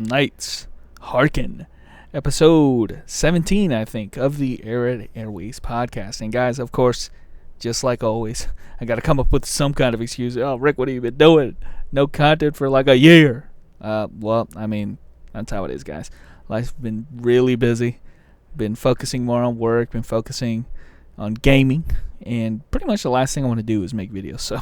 Nights. Hearken. Episode 17, I think, of the Arad Airways podcast. And guys, of course, just like always, I got to come up with some kind of excuse. Oh, Rick, what have you been doing? No content for like a year. Well, I mean, that's how it is, guys. Life's been really busy. Been focusing more on work. Been focusing on gaming. And pretty much the last thing I want to do is make videos. So,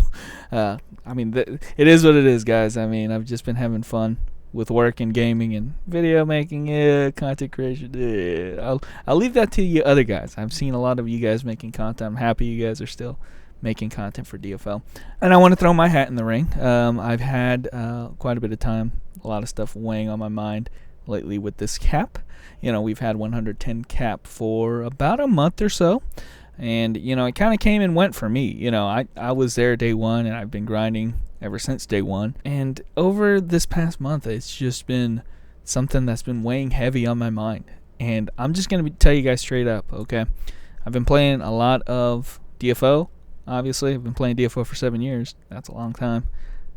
I mean, it is what it is, guys. I mean, I've just been having fun with work and gaming and video making, content creation. I'll leave that to you other guys. I've seen a lot of you guys making content. I'm happy you guys are still making content for DFL. And I want to throw my hat in the ring. I've had quite a bit of time, a lot of stuff weighing on my mind lately with this cap. You know, we've had 110 cap for about a month or so. And, you know, it kind of came and went for me. You know, I was there day one, and I've been grinding ever since day one. And over this past month, it's just been something that's been weighing heavy on my mind. And I'm just going to tell you guys straight up, okay? I've been playing a lot of DFO, obviously. I've been playing DFO for 7 years. That's a long time.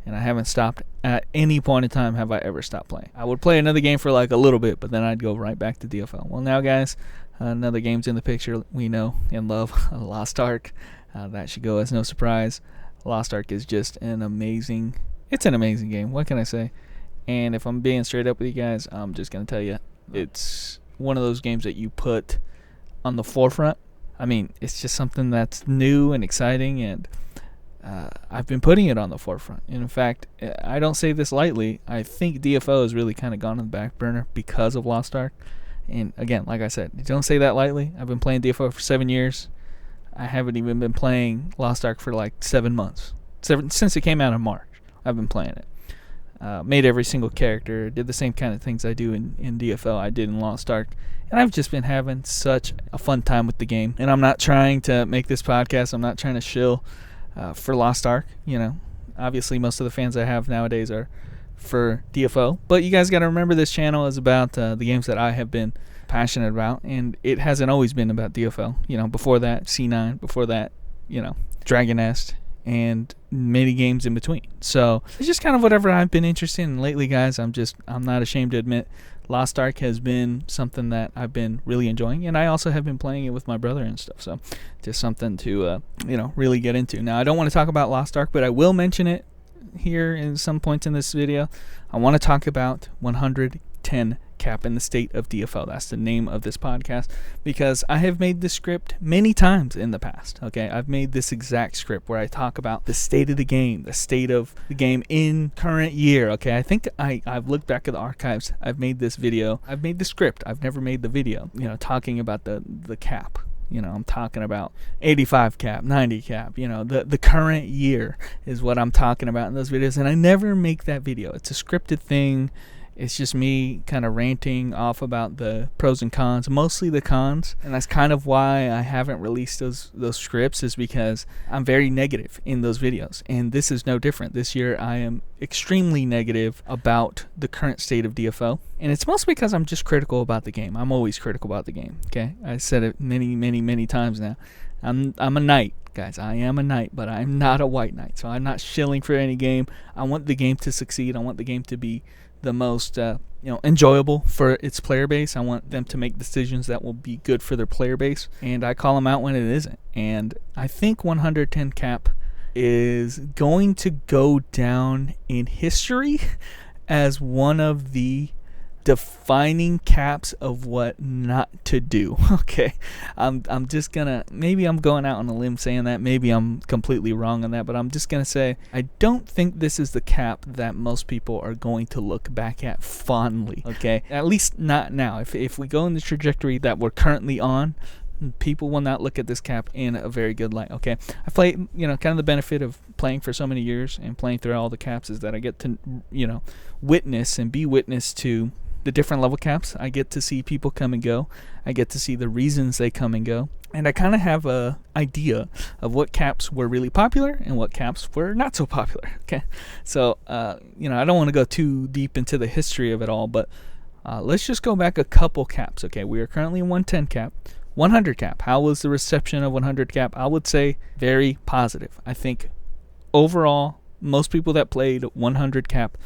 And I haven't stopped at any point in time have I ever stopped playing. I would play another game for like a little bit, but then I'd go right back to DFL. Well, now, guys, another game's in the picture we know and love, Lost Ark. That should go as no surprise. Lost Ark is just an amazing game. What can I say? And if I'm being straight up with you guys, I'm just going to tell you, it's one of those games that you put on the forefront. I mean, it's just something that's new and exciting, and I've been putting it on the forefront. And in fact, I don't say this lightly. I think DFO has really kind of gone on the back burner because of Lost Ark. And again, like I said, don't say that lightly. I've been playing DFO for 7 years. I haven't even been playing Lost Ark for like 7 months. Since it came out in March, I've been playing it. Made every single character. Did the same kind of things I do in DFL I did in Lost Ark. And I've just been having such a fun time with the game. And I'm not trying to make this podcast. I'm not trying to shill for Lost Ark. You know, obviously most of the fans I have nowadays are for DFO, but you guys got to remember this channel is about the games that I have been passionate about, and it hasn't always been about DFL. You know, before that C9, before that, you know, Dragon Nest, and many games in between. So it's just kind of whatever I've been interested in lately, guys. I'm not ashamed to admit Lost Ark has been something that I've been really enjoying, and I also have been playing it with my brother and stuff. So just something to you know, really get into. Now, I don't want to talk about Lost Ark, but I will mention it here in some points in this video. I want to talk about 110 cap in the state of DFL. That's the name of this podcast, because I have made this script many times in the past. Okay, I've made this exact script where I talk about the state of the game, the state of the game in current year. Okay, I think I've looked back at the archives. I've made this video. I've made the script. I've never made the video, you know, talking about the cap. You know, I'm talking about 85 cap, 90 cap, you know, the current year is what I'm talking about in those videos. And I never make that video. It's a scripted thing. It's just me kind of ranting off about the pros and cons, mostly the cons. And that's kind of why I haven't released those scripts, is because I'm very negative in those videos. And this is no different. This year I am extremely negative about the current state of DFO. And it's mostly because I'm just critical about the game. I'm always critical about the game. Okay, I said it many times now. I'm a knight, guys. I am a knight, but I'm not a white knight. So I'm not shilling for any game. I want the game to succeed. I want the game to be the most enjoyable for its player base. I want them to make decisions that will be good for their player base, and I call them out when it isn't. And I think 110 cap is going to go down in history as one of the defining caps of what not to do. Okay, I'm just gonna, maybe I'm going out on a limb saying that, maybe I'm completely wrong on that, but I'm just gonna say I don't think this is the cap that most people are going to look back at fondly. Okay, at least not now. If we go in the trajectory that we're currently on, people will not look at this cap in a very good light. Okay, I play, you know, kind of the benefit of playing for so many years and playing through all the caps is that I get to, you know, witness and be witness to the different level caps. I get to see people come and go. I get to see the reasons they come and go. And I kind of have a idea of what caps were really popular and what caps were not so popular. Okay, so you know, I don't want to go too deep into the history of it all, but let's just go back a couple caps. Okay, we are currently in 110 cap. 100 cap. How was the reception of 100 cap? I would say very positive. I think overall, most people that played 100 cap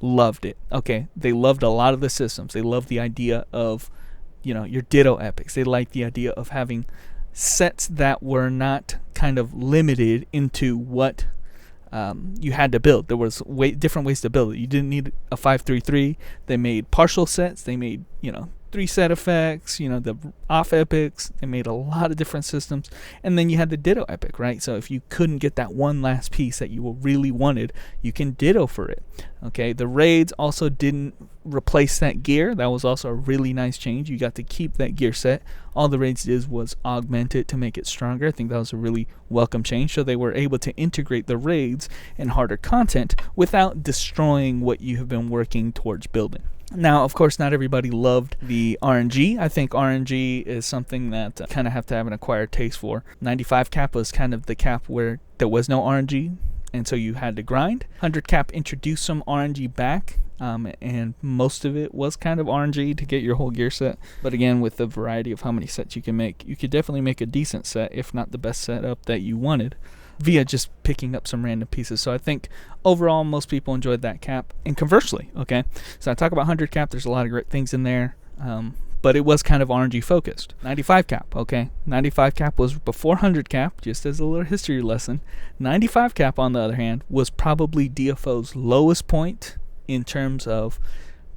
loved it. Okay, they loved a lot of the systems. They loved the idea of, your Ditto epics. They liked the idea of having sets that were not kind of limited into what you had to build. There was different ways to build it. You didn't need a 5-3-3. They made partial sets. They made 3 set effects. The off epics. They made a lot of different systems. And then you had the Ditto epic, right? So if you couldn't get that one last piece that you really wanted, you can Ditto for it. Okay. The raids also didn't replace that gear. That was also a really nice change. You got to keep that gear set. All the raids did was augment it to make it stronger. I think that was a really welcome change. So they were able to integrate the raids and harder content without destroying what you have been working towards building. Now, of course, not everybody loved the RNG. I think RNG is something that kind of have to have an acquired taste for. 95 cap was kind of the cap where there was no RNG, and so you had to grind. 100 cap introduced some RNG back, and most of it was kind of RNG to get your whole gear set. But again, with the variety of how many sets you can make, you could definitely make a decent set, if not the best setup that you wanted, via just picking up some random pieces. So I think overall most people enjoyed that cap. And conversely, okay, so I talk about 100 cap, there's a lot of great things in there, but it was kind of RNG focused. 95 cap, okay, 95 cap was before 100 cap, just as a little history lesson. 95 cap, on the other hand, was probably DFO's lowest point in terms of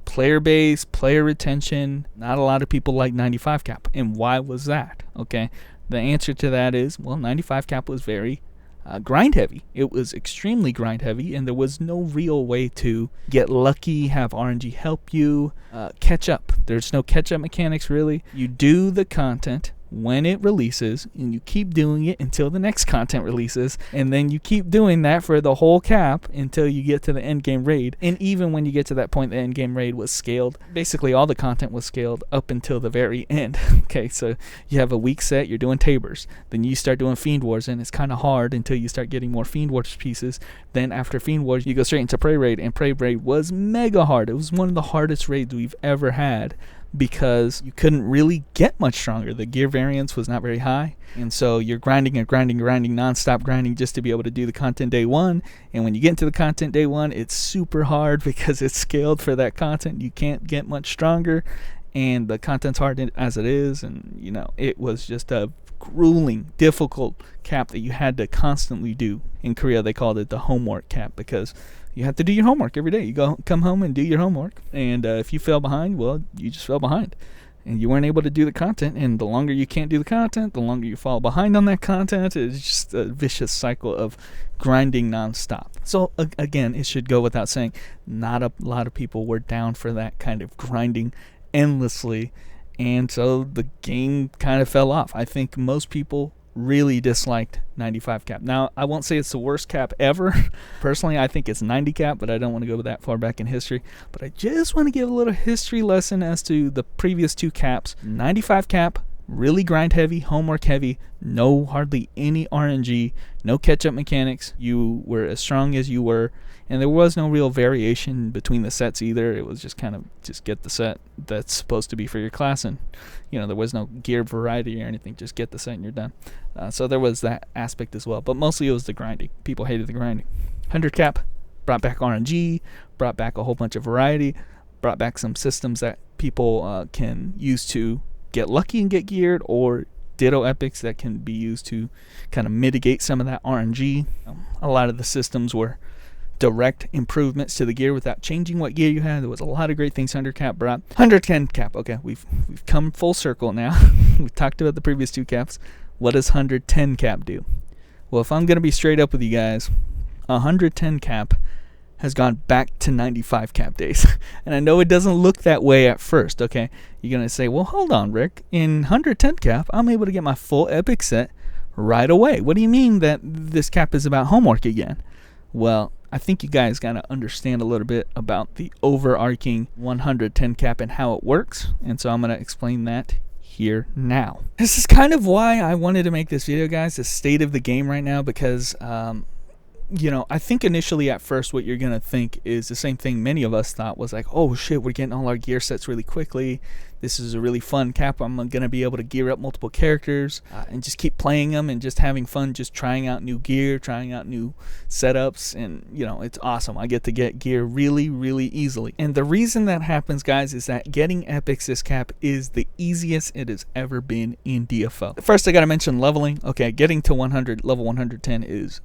player base, player retention. Not a lot of people like 95 cap. And why was that? Okay, the answer to that is, well, 95 cap was very grind heavy. It was extremely grind heavy, and there was no real way to get lucky, have RNG help you catch up. There's no catch up mechanics really. You do the content when it releases, and you keep doing it until the next content releases, and then you keep doing that for the whole cap until you get to the end game raid. And even when you get to that point, the end game raid was scaled. Basically all the content was scaled up until the very end. Okay, so you have a week set, you're doing Tabers, then you start doing Fiend Wars, and it's kind of hard until you start getting more Fiend Wars pieces. Then after Fiend Wars, you go straight into Prey Raid, and Prey Raid was mega hard. It was one of the hardest raids we've ever had, because you couldn't really get much stronger. The gear variance was not very high, and so you're grinding non-stop grinding just to be able to do the content day one. And when you get into the content day one, it's super hard because it's scaled for that content. You can't get much stronger, and the content's hard as it is, and it was just a grueling, difficult cap that you had to constantly do. In Korea they called it the homework cap, because you have to do your homework every day. You come home and do your homework, and if you fell behind, well, you just fell behind, and you weren't able to do the content. And the longer you can't do the content, the longer you fall behind on that content. It's just a vicious cycle of grinding nonstop. So again, it should go without saying, not a lot of people were down for that kind of grinding endlessly, and so the game kind of fell off. I think most people really disliked 95 cap. Now, I won't say it's the worst cap ever. Personally, I think it's 90 cap, but I don't want to go that far back in history. But I just want to give a little history lesson as to the previous two caps. 95 cap, really grind heavy, homework heavy, no hardly any RNG, no catch-up mechanics. You were as strong as you were, and there was no real variation between the sets either. It was just kind of just get the set that's supposed to be for your class, and there was no gear variety or anything. Just get the set and you're done. So there was that aspect as well, but mostly it was the grinding. People hated the grinding. 100 cap brought back RNG, brought back a whole bunch of variety, brought back some systems that people can use to get lucky and get geared, or Ditto epics that can be used to kind of mitigate some of that RNG. A lot of the systems were direct improvements to the gear without changing what gear you had. There was a lot of great things 100 cap brought. 110 cap, okay, we've come full circle now. We've talked about the previous two caps. What does 110 cap do? Well, if I'm going to be straight up with you guys, 110 cap has gone back to 95 cap days. And I know it doesn't look that way at first, okay? You're going to say, well, hold on, Rick. In 110 cap, I'm able to get my full epic set right away. What do you mean that this cap is about homework again? Well, I think you guys got to understand a little bit about the overarching 110 cap and how it works. And so I'm going to explain that here now. This is kind of why I wanted to make this video, guys, the state of the game right now, because I think initially at first what you're going to think is the same thing many of us thought, was like, oh shit, we're getting all our gear sets really quickly. This is a really fun cap. I'm going to be able to gear up multiple characters and just keep playing them and just having fun, just trying out new gear, trying out new setups. And, it's awesome. I get to get gear really, really easily. And the reason that happens, guys, is that getting epics this cap is the easiest it has ever been in DFO. First, I got to mention leveling. Okay, getting to level 110 is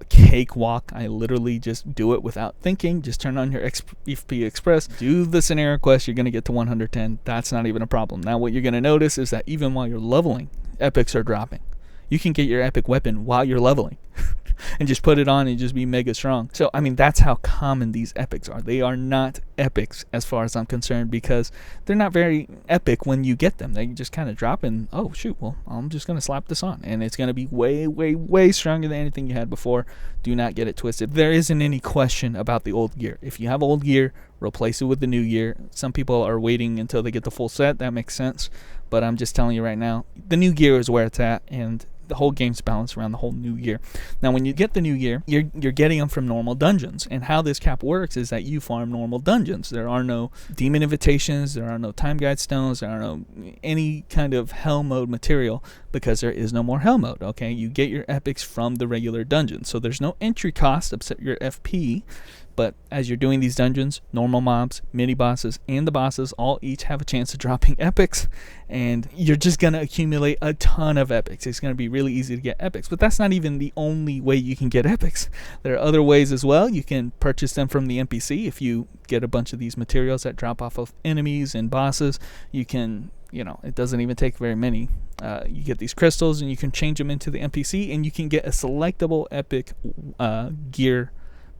cakewalk. I literally just do it without thinking. Just turn on your FP Express, do the scenario quest, you're going to get to 110. That's not even a problem. Now what you're going to notice is that even while you're leveling, epics are dropping. You can get your epic weapon while you're leveling and just put it on and just be mega strong. So, that's how common these epics are. They are not epics as far as I'm concerned, because they're not very epic when you get them. They just kind of drop and, oh, shoot, well, I'm just going to slap this on. And it's going to be way, way, way stronger than anything you had before. Do not get it twisted. There isn't any question about the old gear. If you have old gear, replace it with the new gear. Some people are waiting until they get the full set. That makes sense. But I'm just telling you right now, the new gear is where it's at, and the whole game's balanced around the whole new gear. Now, when you get the new gear, you're getting them from normal dungeons. And how this cap works is that you farm normal dungeons. There are no demon invitations. There are no time guide stones. There are no any kind of hell mode material, because there is no more hell mode. Okay, you get your epics from the regular dungeon. So there's no entry cost except your FP. But as you're doing these dungeons, normal mobs, mini bosses, and the bosses all each have a chance of dropping epics, and you're just going to accumulate a ton of epics. It's going to be really easy to get epics, but that's not even the only way you can get epics. There are other ways as well. You can purchase them from the NPC. If you get a bunch of these materials that drop off of enemies and bosses, you can, it doesn't even take very many. You get these crystals and you can change them into the NPC, and you can get a selectable epic gear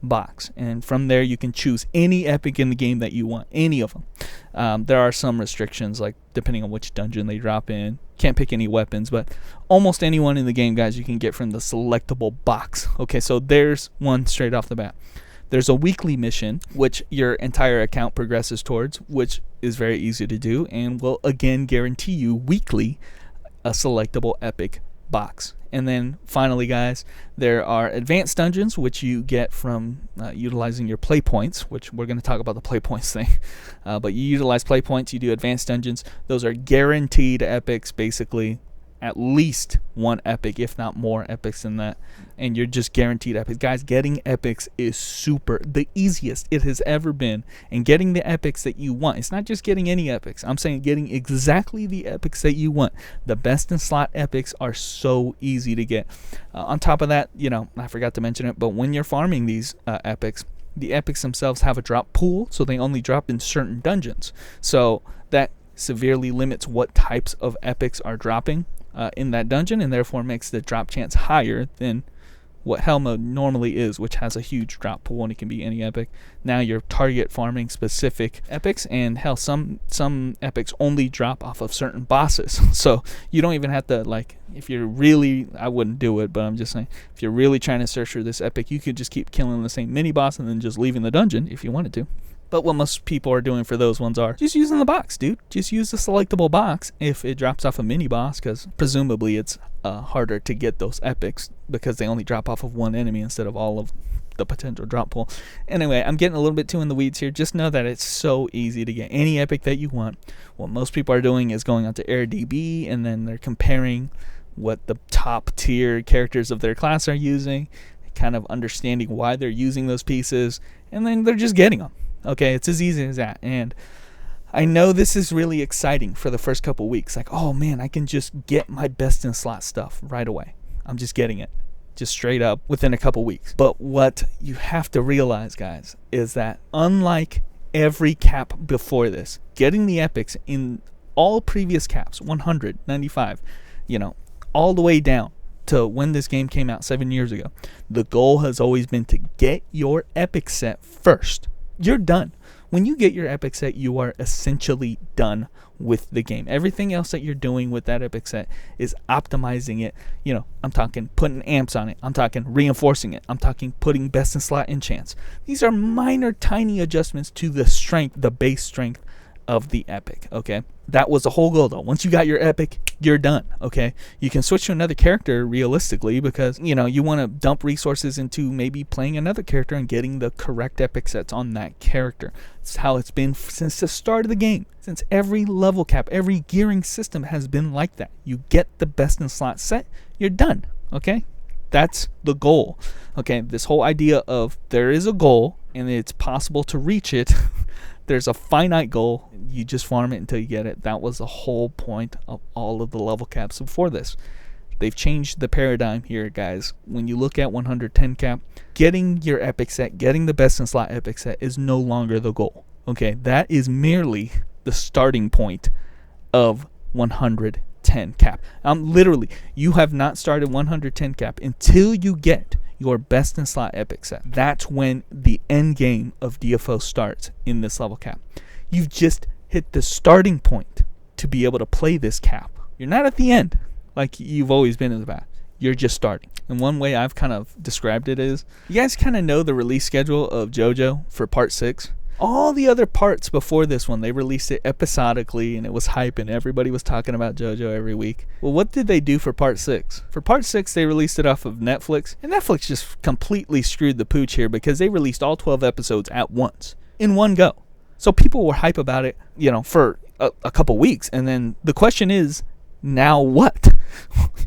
box, and from there you can choose any epic in the game that you want, any of them. There are some restrictions, like depending on which dungeon they drop in, can't pick any weapons, but almost anyone in the game, guys, you can get from the selectable box. Okay, so there's one straight off the bat. There's a weekly mission which your entire account progresses towards, which is very easy to do and will again guarantee you weekly a selectable epic box. And then finally, guys, there are advanced dungeons, which you get from utilizing your play points, which we're going to talk about the play points thing. But you utilize play points, you do advanced dungeons. Those are guaranteed epics, basically. At least one epic, if not more epics than that. And you're just guaranteed epics. Guys, getting epics is the easiest it has ever been. And getting the epics that you want. It's not just getting any epics. I'm saying getting exactly the epics that you want. The best in slot epics are so easy to get. On top of that, I forgot to mention it, but when you're farming these epics, the epics themselves have a drop pool, so they only drop in certain dungeons. So that severely limits what types of epics are dropping in that dungeon, and therefore makes the drop chance higher than what hell mode normally is, which has a huge drop pool and it can be any epic. Now you're target farming specific epics, and hell, some epics only drop off of certain bosses. So you don't even have to, if you're really, I wouldn't do it, but I'm just saying, if you're really trying to search for this epic, you could just keep killing the same mini boss and then just leaving the dungeon if you wanted to. But what most people are doing for those ones are just using the box, dude. Just use the selectable box if it drops off a mini boss, because presumably it's harder to get those epics because they only drop off of one enemy instead of all of the potential drop pool. Anyway, I'm getting a little bit too in the weeds here. Just know that it's so easy to get any epic that you want. What most people are doing is going onto AirDB, and then they're comparing what the top tier characters of their class are using, kind of understanding why they're using those pieces, and then they're just getting them. Okay, it's as easy as that. And I know this is really exciting for the first couple weeks. Like, oh man, I can just get my best in slot stuff right away. I'm just getting it, just straight up within a couple weeks. But what you have to realize, guys, is that unlike every cap before this, getting the epics in all previous caps, 100, 95, all the way down to when this game came out 7 years ago, the goal has always been to get your epic set first. You're done. When you get your epic set, you are essentially done with the game. Everything else that you're doing with that epic set is optimizing it. I'm talking putting amps on it. I'm talking reinforcing it. I'm talking putting best in slot enchants. These are minor, tiny adjustments to the strength, the base strength of the epic, okay? That was the whole goal, though. Once you got your epic, you're done, okay? You can switch to another character realistically because, you want to dump resources into maybe playing another character and getting the correct epic sets on that character. It's how it's been since the start of the game. Since every level cap, every gearing system has been like that. You get the best in slot set, you're done, okay? That's the goal, okay? This whole idea of there is a goal and it's possible to reach it. There's a finite goal. You just farm it until you get it. That was the whole point of all of the level caps before this. They've changed the paradigm here, guys. When you look at 110 cap, getting your epic set, getting the best in slot epic set is no longer the goal. Okay, that is merely the starting point of 110 cap. Literally, you have not started 110 cap until you get your best in slot epic set. That's when the end game of DFO starts in this level cap. You've just hit the starting point to be able to play this cap. You're not at the end like you've always been in the past. You're just starting. And one way I've kind of described it is, you guys kind of know the release schedule of JoJo for part 6. All the other parts before this one, they released it episodically and it was hype and everybody was talking about JoJo every week. Well, what did they do for part 6? For part 6, they released it off of Netflix. And Netflix just completely screwed the pooch here because they released all 12 episodes at once, in one go. So people were hype about it, for a couple weeks. And then the question is, now what?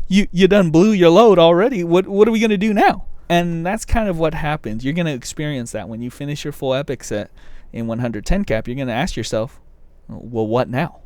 you done blew your load already. What are we going to do now? And that's kind of what happens. You're going to experience that when you finish your full epic set in 110 cap. You're going to ask yourself, well, what now?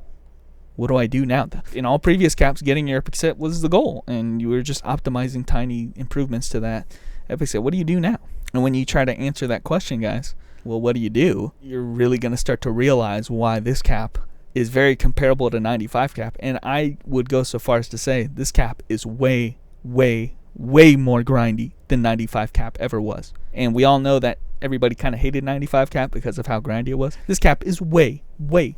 What do I do now? In all previous caps, getting your epic set was the goal, and you were just optimizing tiny improvements to that epic set. What do you do now? And when you try to answer that question, guys, well, what do? You're really going to start to realize why this cap is very comparable to 95 cap. And I would go so far as to say this cap is way, way, way more grindy than 95 cap ever was. And we all know that everybody kind of hated 95 cap because of how grindy it was. This cap is way,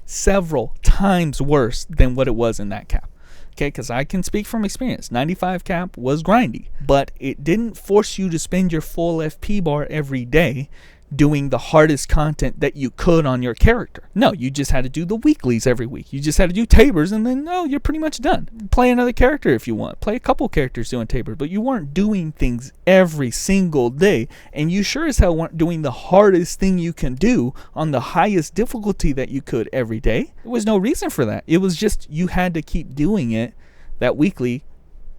several times worse than what it was in that cap. Okay, because I can speak from experience. 95 cap was grindy, but it didn't force you to spend your full FP bar every day doing the hardest content that you could on your character. No, you just had to do the weeklies every week. You just had to do tabers, and then, you're pretty much done. Play another character if you want. Play a couple characters doing tabers, but you weren't doing things every single day, and you sure as hell weren't doing the hardest thing you can do on the highest difficulty that you could every day. There was no reason for that. It was just you had to keep doing it that weekly,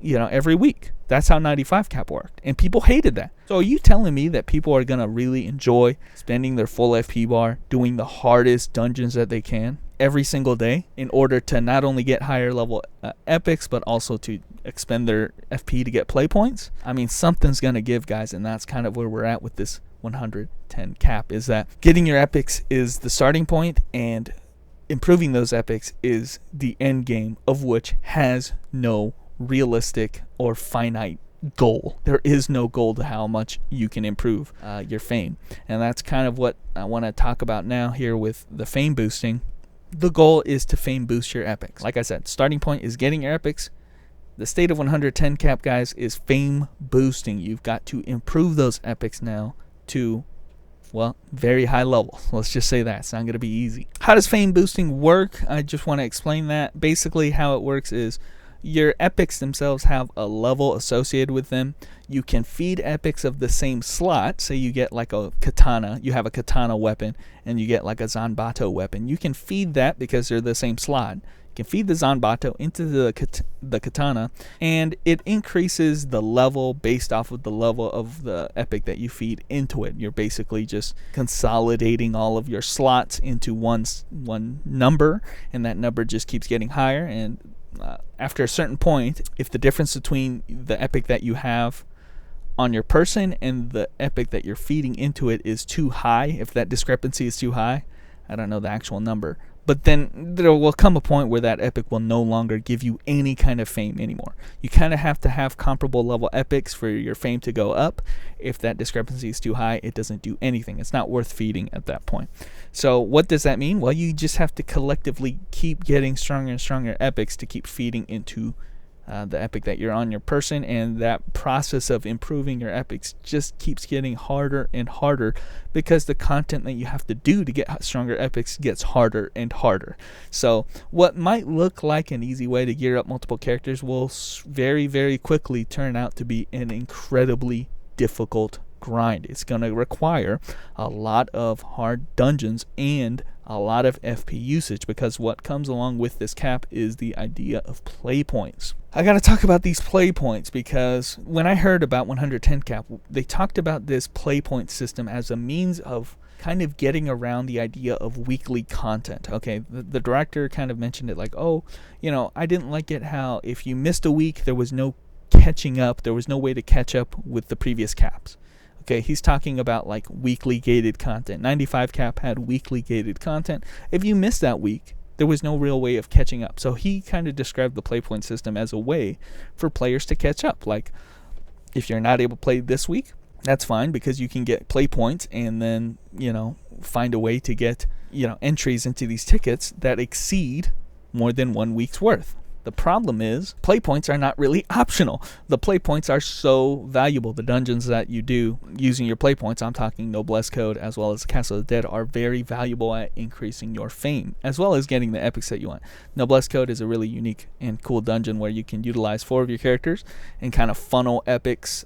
every week. That's how 95 cap worked. And people hated that. So are you telling me that people are going to really enjoy spending their full FP bar doing the hardest dungeons that they can every single day in order to not only get higher level epics, but also to expend their FP to get play points? I mean, something's going to give, guys, and that's kind of where we're at with this 110 cap, is that getting your epics is the starting point, and improving those epics is the end game, of which has no realistic or finite goal. There is no goal to how much you can improve your fame. And that's kind of what I want to talk about now here with the fame boosting. The goal is to fame boost your epics. Like I said, starting point is getting your epics. The state of 110 cap, guys, is fame boosting. You've got to improve those epics now to, well, very high level. Let's just say that. It's not going to be easy. How does fame boosting work? I just want to explain that. Basically, how it works is your epics themselves have a level associated with them. You can feed epics of the same slot. Say you get like a katana, you have a katana weapon, and you get like a Zanbato weapon. You can feed that because they're the same slot. You can feed the Zanbato into the katana, and it increases the level based off of the level of the epic that you feed into it. You're basically just consolidating all of your slots into one number, and that number just keeps getting higher. And after a certain point, if the difference between the epic that you have on your person and the epic that you're feeding into it is too high, if that discrepancy is too high, I don't know the actual number, but then there will come a point where that epic will no longer give you any kind of fame anymore. You kind of have to have comparable level epics for your fame to go up. If that discrepancy is too high, it doesn't do anything. It's not worth feeding at that point. So what does that mean? Well, you just have to collectively keep getting stronger and stronger epics to keep feeding into the epic that you're on your person, and that process of improving your epics just keeps getting harder and harder because the content that you have to do to get stronger epics gets harder and harder. So what might look like an easy way to gear up multiple characters will very, very quickly turn out to be an incredibly difficult grind. It's going to require a lot of hard dungeons and a lot of FP usage, because what comes along with this cap is the idea of play points. I got to talk about these play points because when I heard about 110 cap, they talked about this play point system as a means of kind of getting around the idea of weekly content. Okay, the director kind of mentioned it like, oh, I didn't like it how if you missed a week, there was no catching up. There was no way to catch up with the previous caps. Okay, he's talking about like weekly gated content. 95 cap had weekly gated content. If you missed that week, there was no real way of catching up. So he kind of described the play point system as a way for players to catch up. Like, if you're not able to play this week, that's fine, because you can get play points and then, find a way to get, entries into these tickets that exceed more than 1 week's worth. The problem is play points are not really optional. The play points are so valuable. The dungeons that you do using your play points, I'm talking Noblesse Code as well as Castle of the Dead, are very valuable at increasing your fame as well as getting the epics that you want. Noblesse Code is a really unique and cool dungeon where you can utilize 4 of your characters and kind of funnel epics,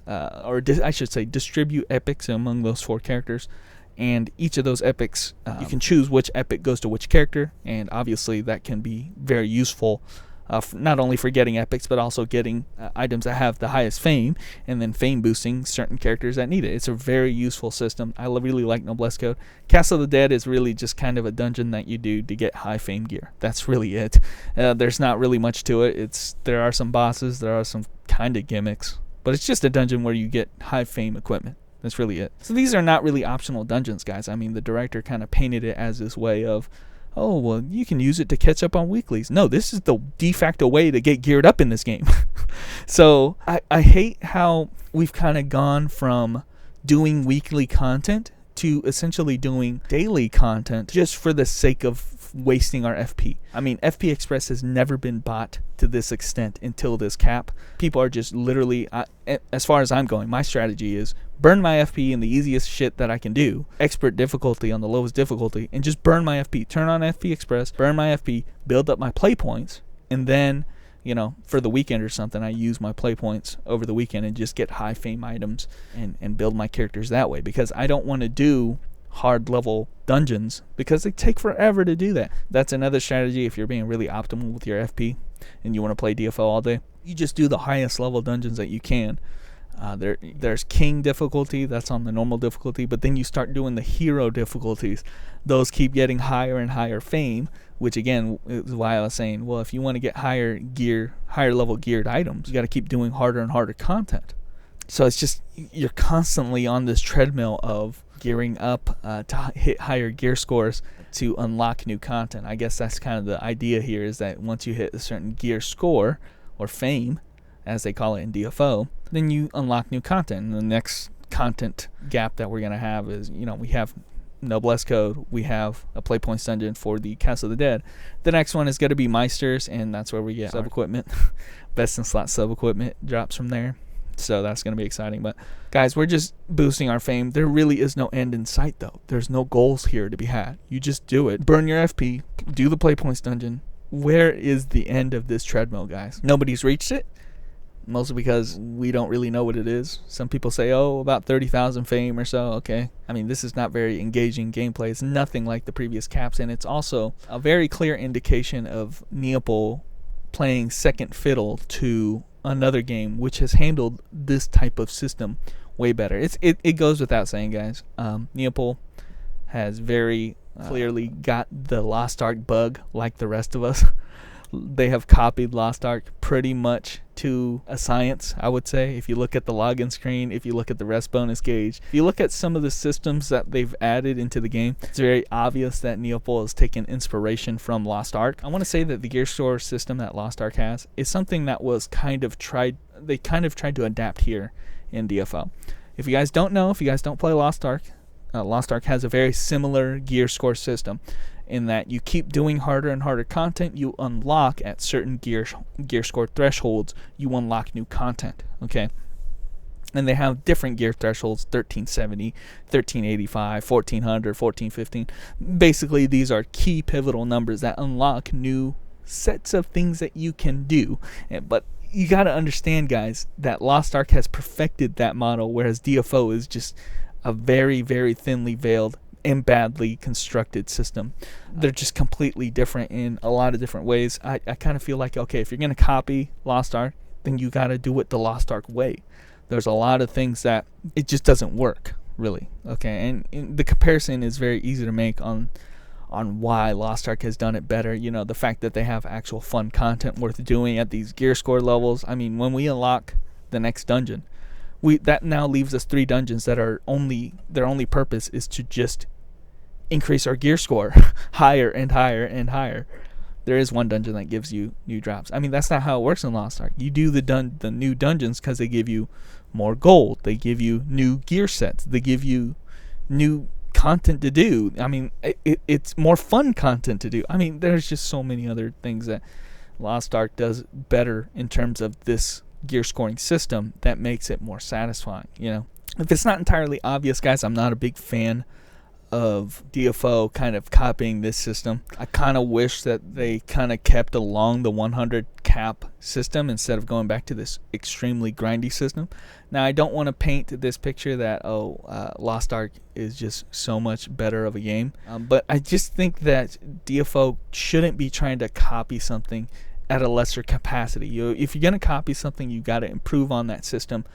distribute epics among those 4 characters. And each of those epics, you can choose which epic goes to which character, and obviously that can be very useful. Not only for getting epics, but also getting items that have the highest fame, and then fame boosting certain characters that need it. It's a very useful system. I really like Noblesse Code. Castle of the Dead is really just kind of a dungeon that you do to get high fame gear. That's really it. There's not really much to it. There are some bosses, there are some kind of gimmicks, but it's just a dungeon where you get high fame equipment. That's really it. So these are not really optional dungeons, guys. I mean, the director kind of painted it as this way of, oh, well, you can use it to catch up on weeklies. No, this is the de facto way to get geared up in this game. So I hate how we've kind of gone from doing weekly content to essentially doing daily content just for the sake of wasting our FP. I mean, FP Express has never been bought to this extent until this cap. People are just literally, as far as I'm going, my strategy is burn my FP in the easiest shit that I can do, expert difficulty on the lowest difficulty, and just burn my FP. Turn on FP Express, burn my FP, build up my play points, and then, for the weekend or something, I use my play points over the weekend and just get high fame items and build my characters that way, because I don't want to do hard level dungeons because they take forever to do that. That's another strategy if you're being really optimal with your FP and you want to play DFO all day. You just do the highest level dungeons that you can. There's king difficulty, that's on the normal difficulty, but then you start doing the hero difficulties. Those keep getting higher and higher fame, which again is why I was saying, well, if you want to get higher level geared items, you got to keep doing harder and harder content. So it's just, you're constantly on this treadmill of gearing up to hit higher gear scores to unlock new content. I guess that's kind of the idea here, is that once you hit a certain gear score, or fame as they call it in DFO, then you unlock new content. And the next content gap that we're going to have is, we have Noblesse Code, we have a play points dungeon for the Castle of the Dead. The next one is going to be Meisters, and that's where we get sub equipment. Best in slot sub equipment drops from there. So that's going to be exciting. But guys, we're just boosting our fame. There really is no end in sight, though. There's no goals here to be had. You just do it. Burn your FP. Do the play points dungeon. Where is the end of this treadmill, guys? Nobody's reached it. Mostly because we don't really know what it is. Some people say, oh, about 30,000 fame or so. Okay. I mean, this is not very engaging gameplay. It's nothing like the previous caps. And it's also a very clear indication of Neopol playing second fiddle to another game which has handled this type of system way better. It goes without saying, guys. Neopol has very clearly got the Lost Ark bug like the rest of us. They have copied Lost Ark pretty much to a science, I would say. If you look at the login screen, if you look at the rest bonus gauge, if you look at some of the systems that they've added into the game, it's very obvious that Neopol has taken inspiration from Lost Ark. I want to say that the gear store system that Lost Ark has is something that was they kind of tried to adapt here in DFO. If you guys don't know, if you guys don't play Lost Ark has a very similar gear score system. in that you keep doing harder and harder content, you unlock at certain gear score thresholds, you unlock new content, okay? And they have different gear thresholds: 1370, 1385, 1400, 1415. Basically, these are key pivotal numbers that unlock new sets of things that you can do. But you got to understand, guys, that Lost Ark has perfected that model, whereas DFO is just a very, very thinly veiled and badly constructed system. They're just completely different in a lot of different ways. I kind of feel like, okay, if you're going to copy Lost Ark, then you got to do it the Lost Ark way. There's a lot of things that it just doesn't work, really. Okay, and the comparison is very easy to make on why Lost Ark has done it better. You know, the fact that they have actual fun content worth doing at these gear score levels. I mean, when we unlock the next dungeon, that now leaves us 3 dungeons that are their only purpose is to just increase our gear score higher and higher and higher. There is one dungeon that gives you new drops. I mean, that's not how it works in Lost Ark. You do the new dungeons because they give you more gold. They give you new gear sets. They give you new content to do. I mean, it's more fun content to do. I mean, there's just so many other things that Lost Ark does better in terms of this gear scoring system that makes it more satisfying, you know. If it's not entirely obvious, guys, I'm not a big fan of DFO kind of copying this system. I kind of wish that they kind of kept along the 100 cap system instead of going back to this extremely grindy system. Now, I don't want to paint this picture that Lost Ark is just so much better of a game, but I just think that DFO shouldn't be trying to copy something at a lesser capacity. If you're going to copy something, you got to improve on that system.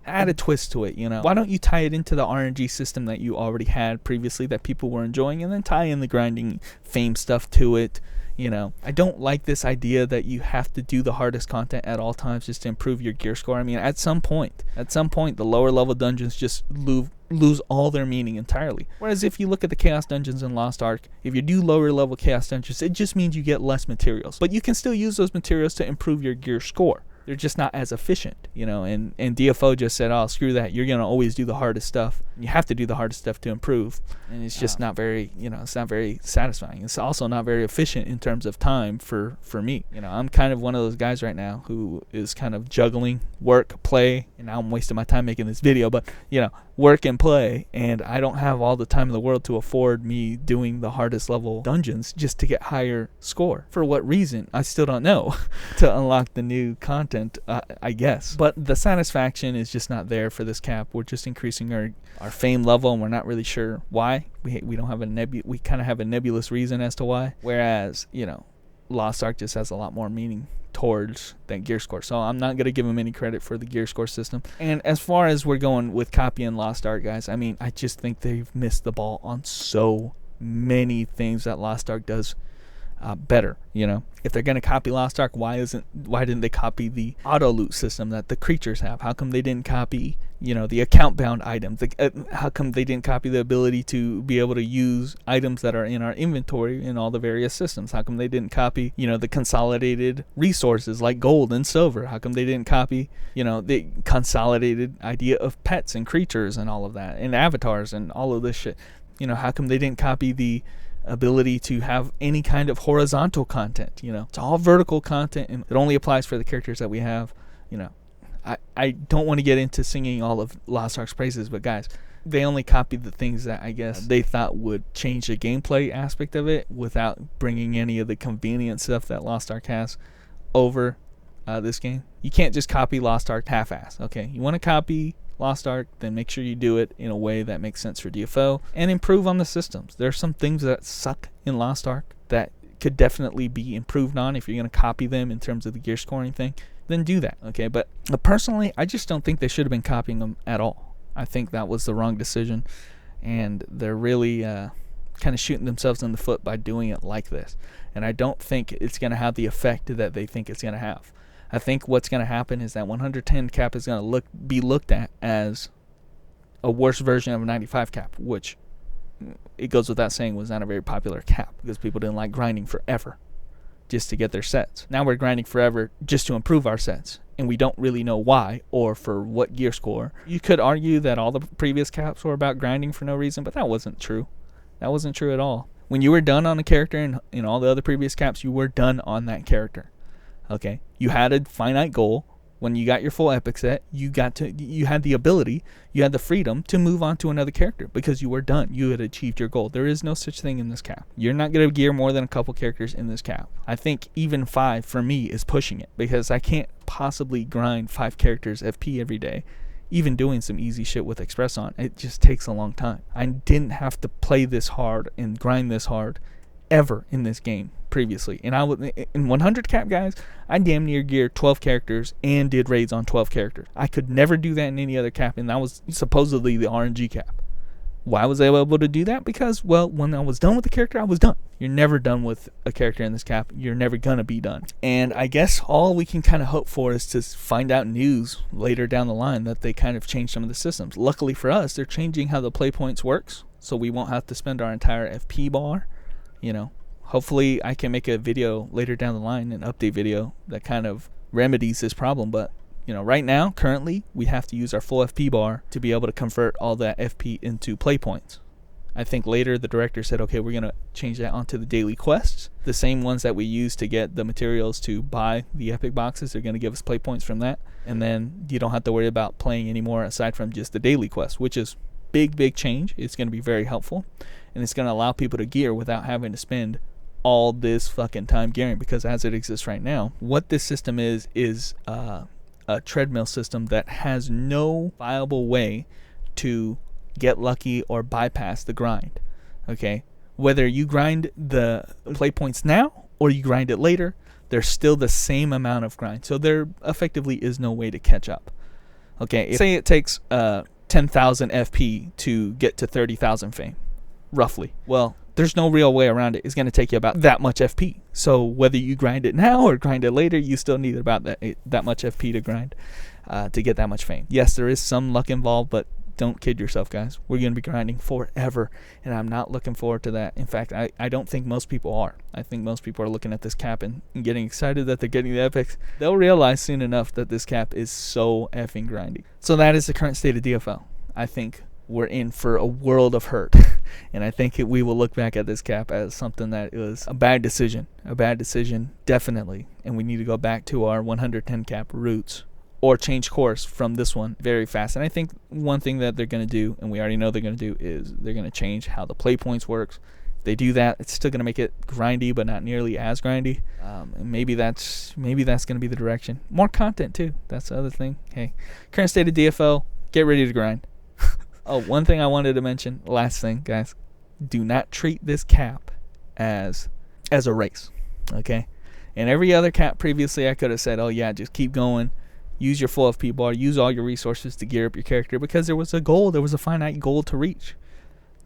Add a twist to it, you know. Why don't you tie it into the RNG system that you already had previously that people were enjoying, and then tie in the grinding fame stuff to it, you know. I don't like this idea that you have to do the hardest content at all times just to improve your gear score. I mean, at some point, the lower level dungeons just lose all their meaning entirely. Whereas if you look at the Chaos Dungeons in Lost Ark, if you do lower level Chaos Dungeons, it just means you get less materials. But you can still use those materials to improve your gear score. They're just not as efficient, you know, and DFO just said, oh, screw that. You're going to always do the hardest stuff. You have to do the hardest stuff to improve. And it's just not very, you know, it's not very satisfying. It's also not very efficient in terms of time for me. You know, I'm kind of one of those guys right now who is kind of juggling work, play, and now I'm wasting my time making this video, but, you know, work and play, and I don't have all the time in the world to afford me doing the hardest level dungeons just to get higher score. For what reason? I still don't know. To unlock the new content, I guess. But the satisfaction is just not there for this cap. We're just increasing our fame level, and we're not really sure why. We don't have we kind of have a nebulous reason as to why. Whereas, you know, Lost Ark just has a lot more meaning towards that gear score. So I'm not going to give them any credit for the gear score system. And as far as we're going with copying Lost Ark, guys, I mean, I just think they've missed the ball on so many things that Lost Ark does better. You know, if they're going to copy Lost Ark, why didn't they copy the auto loot system that the creatures have? How come they didn't copy, you know, the account bound items? How come they didn't copy the ability to be able to use items that are in our inventory in all the various systems? How come they didn't copy, you know, the consolidated resources like gold and silver? How come they didn't copy, you know, the consolidated idea of pets and creatures and all of that, and avatars and all of this shit? You know, how come they didn't copy the ability to have any kind of horizontal content? You know, it's all vertical content, and it only applies for the characters that we have. You know, I don't want to get into singing all of Lost Ark's praises, but guys, they only copied the things that I guess they thought would change the gameplay aspect of it without bringing any of the convenient stuff that Lost Ark has over this game. You can't just copy Lost Ark half-ass. Okay, you want to copy Lost Ark, then make sure you do it in a way that makes sense for DFO and improve on the systems. There are some things that suck in Lost Ark that could definitely be improved on. If you're going to copy them in terms of the gear scoring thing, then do that, okay? But personally, I just don't think they should have been copying them at all. I think that was the wrong decision, and they're really kind of shooting themselves in the foot by doing it like this. And I don't think it's going to have the effect that they think it's going to have. I think what's going to happen is that 110 cap is going to be looked at as a worse version of a 95 cap, which, it goes without saying, was not a very popular cap because people didn't like grinding forever just to get their sets. Now we're grinding forever just to improve our sets, and we don't really know why or for what gear score. You could argue that all the previous caps were about grinding for no reason, but that wasn't true. That wasn't true at all. When you were done on a character in all the other previous caps, you were done on that character. Okay, you had a finite goal. When you got your full epic set, you had the ability, you had the freedom to move on to another character because you were done. You had achieved your goal. There is no such thing in this cap. You're not going to gear more than a couple characters in this cap. I think even 5 for me is pushing it because I can't possibly grind 5 characters FP every day. Even doing some easy shit with Express on, it just takes a long time. I didn't have to play this hard and grind this hard ever in this game previously. And I would, in 100 cap, guys, I damn near geared 12 characters and did raids on 12 characters. I could never do that in any other cap, and that was supposedly the RNG cap. Why was I able to do that? Because, well, when I was done with the character, I was done. You're never done with a character in this cap. You're never gonna be done. And I guess all we can kind of hope for is to find out news later down the line that they kind of changed some of the systems. Luckily for us, they're changing how the play points works, so we won't have to spend our entire FP bar. You know, hopefully I can make a video later down the line, an update video that kind of remedies this problem. But, you know, right now, currently, we have to use our full FP bar to be able to convert all that FP into play points. I think later the director said, okay, we're going to change that onto the daily quests. The same ones that we use to get the materials to buy the epic boxes, they're going to give us play points from that. And then you don't have to worry about playing anymore aside from just the daily quest, which is big change. It's going to be very helpful. And it's going to allow people to gear without having to spend all this fucking time gearing, because as it exists right now, what this system is a treadmill system that has no viable way to get lucky or bypass the grind. Okay, whether you grind the play points now or you grind it later, there's still the same amount of grind, so there effectively is no way to catch up. Okay, say it takes 10,000 FP to get to 30,000 fame, roughly. Well, there's no real way around it. It's going to take you about that much FP. So whether you grind it now or grind it later, you still need about that much FP to grind to get that much fame. Yes, there is some luck involved, but don't kid yourself, guys. We're going to be grinding forever, and I'm not looking forward to that. In fact, I don't think most people are. I think most people are looking at this cap and getting excited that they're getting the epics. They'll realize soon enough that this cap is so effing grindy. So that is the current state of DFL. I think we're in for a world of hurt. And I think we will look back at this cap as something that was a bad decision. A bad decision, definitely. And we need to go back to our 110 cap roots, or change course from this one very fast. And I think one thing that they're going to do, and we already know they're going to do, is they're going to change how the play points works. If they do that, it's still going to make it grindy, but not nearly as grindy. And maybe that's going to be the direction. More content too. That's the other thing. Hey, current state of DFL, get ready to grind. Oh, one thing I wanted to mention, last thing, guys. Do not treat this cap as a race, okay? And every other cap previously, I could have said, oh yeah, just keep going. Use your full FP bar. Use all your resources to gear up your character, because there was a goal. There was a finite goal to reach.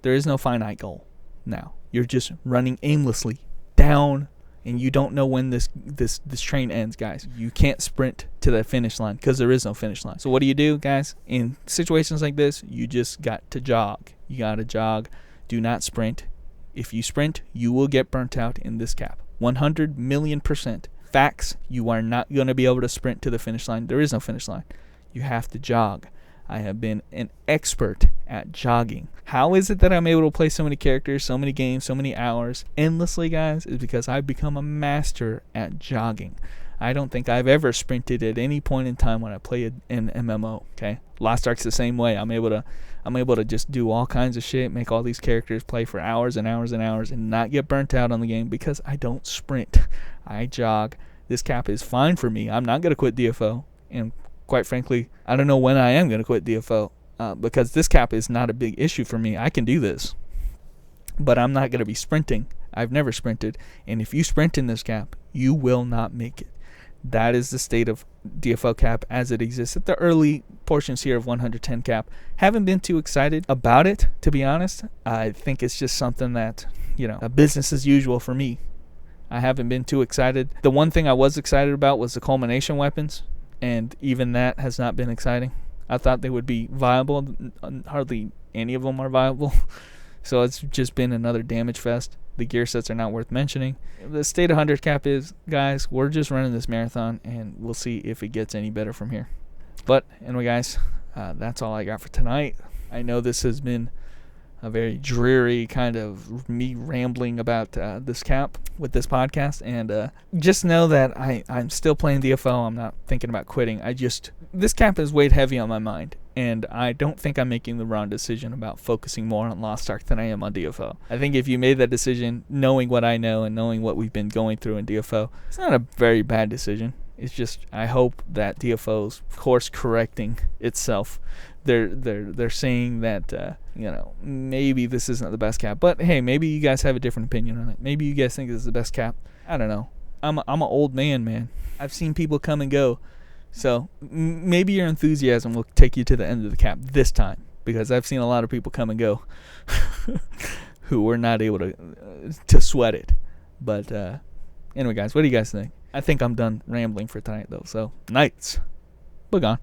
There is no finite goal now. You're just running aimlessly down, and you don't know when this train ends, guys. You can't sprint to the finish line because there is no finish line. So what do you do, guys? In situations like this, you just got to jog. You got to jog. Do not sprint. If you sprint, you will get burnt out in this cap. 100 million %. Facts, you are not going to be able to sprint to the finish line. There is no finish line. You have to jog. I have been an expert at jogging. How is it that I'm able to play so many characters, so many games, so many hours endlessly, guys? Is because I've become a master at jogging. I don't think I've ever sprinted at any point in time when I play an MMO. Okay, Lost Ark's the same way. I'm able to just do all kinds of shit, make all these characters play for hours and hours and hours, and not get burnt out on the game because I don't sprint. I jog. This cap is fine for me. I'm not gonna quit DFO, and quite frankly, I don't know when I am gonna quit DFO because this cap is not a big issue for me. I can do this, but I'm not gonna be sprinting. I've never sprinted, and if you sprint in this cap, you will not make it. That is the state of DFL cap as it exists. At the early portions here of 110 cap, haven't been too excited about it, to be honest. I think it's just something that, a business as usual for me. I haven't been too excited. The one thing I was excited about was the culmination weapons, and even that has not been exciting. I thought they would be viable. Hardly any of them are viable. So it's just been another damage fest. The gear sets are not worth mentioning. The state of 100 cap is, guys, we're just running this marathon, and we'll see if it gets any better from here. But anyway, guys, that's all I got for tonight. I know this has been a very dreary kind of me rambling about this cap with this podcast. And just know that I'm still playing DFO. I'm not thinking about quitting. This cap has weighed heavy on my mind, and I don't think I'm making the wrong decision about focusing more on Lost Ark than I am on DFO. I think if you made that decision knowing what I know and knowing what we've been going through in DFO, it's not a very bad decision. It's just, I hope that DFO's course correcting itself. They're saying that maybe this isn't the best cap, but hey, maybe you guys have a different opinion on it. Maybe you guys think this is the best cap. I don't know. I'm an old man. I've seen people come and go, so maybe your enthusiasm will take you to the end of the cap this time, because I've seen a lot of people come and go who were not able to sweat it. But anyway, guys, what do you guys think? I think I'm done rambling for tonight, though. So, nights. Bye gone.